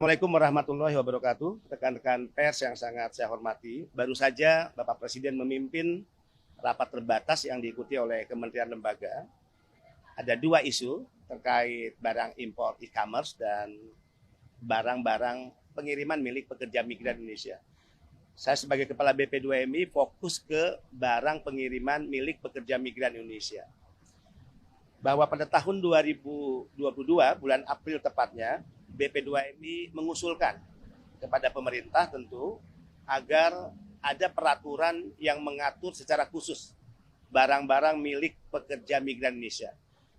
Assalamualaikum warahmatullahi wabarakatuh. Rekan-rekan pers yang sangat saya hormati, baru saja Bapak Presiden memimpin rapat terbatas yang diikuti oleh kementerian lembaga. Ada dua isu terkait barang impor e-commerce dan barang-barang pengiriman milik pekerja migran Indonesia. Saya sebagai Kepala BP2MI fokus ke barang pengiriman milik pekerja migran Indonesia. Bahwa pada tahun 2022, bulan April tepatnya, BP2MI mengusulkan kepada pemerintah tentu agar ada peraturan yang mengatur secara khusus barang-barang milik pekerja migran Indonesia.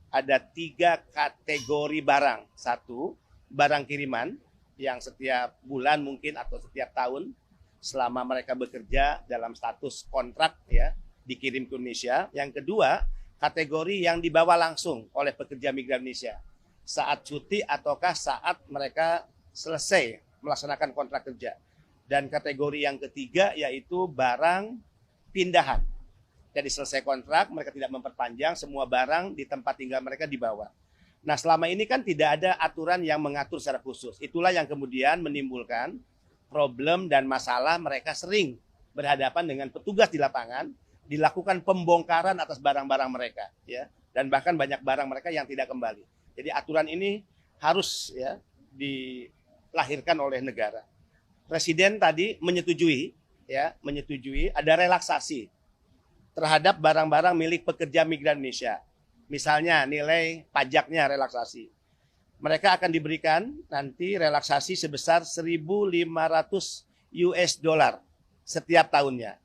Ada 3 kategori barang. 1, barang kiriman yang setiap bulan mungkin atau setiap tahun selama mereka bekerja dalam status kontrak ya dikirim ke Indonesia. Yang kedua, kategori yang dibawa langsung oleh pekerja migran Indonesia saat cuti ataukah saat mereka selesai melaksanakan kontrak kerja. Dan kategori yang ketiga yaitu barang pindahan. Jadi selesai kontrak, mereka tidak memperpanjang, semua barang di tempat tinggal mereka dibawa. Nah, selama ini kan tidak ada aturan yang mengatur secara khusus. Itulah yang kemudian menimbulkan problem dan masalah mereka sering berhadapan dengan petugas di lapangan, dilakukan pembongkaran atas barang-barang mereka, ya, dan bahkan banyak barang mereka yang tidak kembali. Jadi aturan ini harus ya dilahirkan oleh negara. Presiden tadi menyetujui ada relaksasi terhadap barang-barang milik pekerja migran Indonesia. Misalnya nilai pajaknya relaksasi. Mereka akan diberikan nanti relaksasi sebesar 1.500 US dollar setiap tahunnya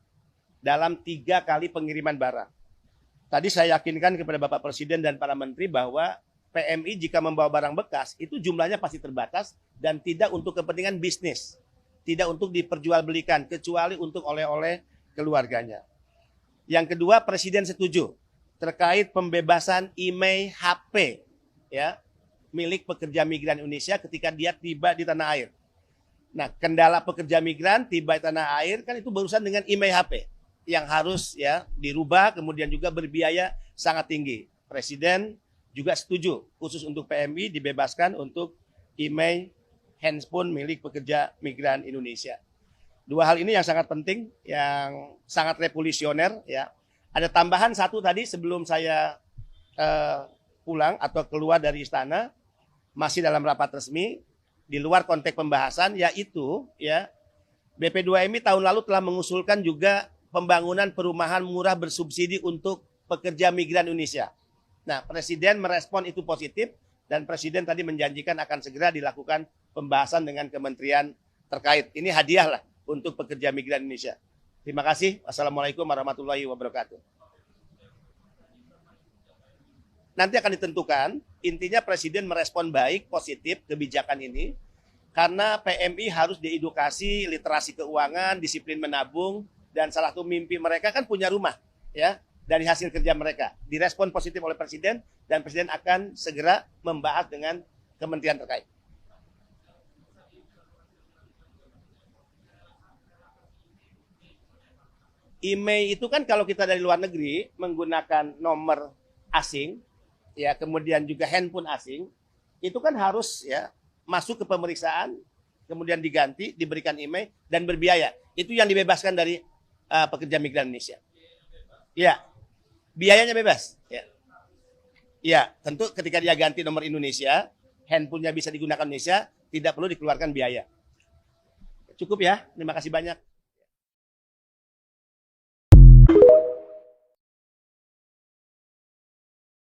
dalam 3 kali pengiriman barang. Tadi saya yakinkan kepada Bapak Presiden dan para menteri bahwa PMI jika membawa barang bekas itu jumlahnya pasti terbatas dan tidak untuk kepentingan bisnis, tidak untuk diperjualbelikan kecuali untuk oleh-oleh keluarganya. Yang kedua, Presiden setuju terkait pembebasan email HP ya milik pekerja migran Indonesia ketika dia tiba di tanah air. Nah, kendala pekerja migran tiba di tanah air kan itu berurusan dengan email HP yang harus ya dirubah, kemudian juga berbiaya sangat tinggi. Presiden juga setuju khusus untuk PMI dibebaskan untuk email handphone milik pekerja migran Indonesia. 2 hal ini yang sangat penting, yang sangat revolusioner ya. Ada tambahan 1 tadi sebelum saya pulang atau keluar dari istana, masih dalam rapat resmi di luar konteks pembahasan, yaitu ya BP2MI tahun lalu telah mengusulkan juga pembangunan perumahan murah bersubsidi untuk pekerja migran Indonesia. Nah, Presiden merespon itu positif dan Presiden tadi menjanjikan akan segera dilakukan pembahasan dengan kementerian terkait. Ini hadiah lah untuk pekerja migran Indonesia. Terima kasih. Wassalamualaikum warahmatullahi wabarakatuh. Nanti akan ditentukan, intinya Presiden merespon baik, positif kebijakan ini, karena PMI harus diedukasi literasi keuangan, disiplin menabung, dan salah satu mimpi mereka kan punya rumah, ya, dari hasil kerja mereka. Direspon positif oleh Presiden, dan Presiden akan segera membahas dengan kementerian terkait. Email itu kan kalau kita dari luar negeri menggunakan nomor asing, ya kemudian juga handphone asing, itu kan harus ya masuk ke pemeriksaan, kemudian diganti, diberikan email dan berbiaya. Itu yang dibebaskan dari pekerja migran Indonesia. Ya, biayanya bebas. Ya. Ya, tentu ketika dia ganti nomor Indonesia, handphonenya bisa digunakan Indonesia, tidak perlu dikeluarkan biaya. Cukup ya, terima kasih banyak.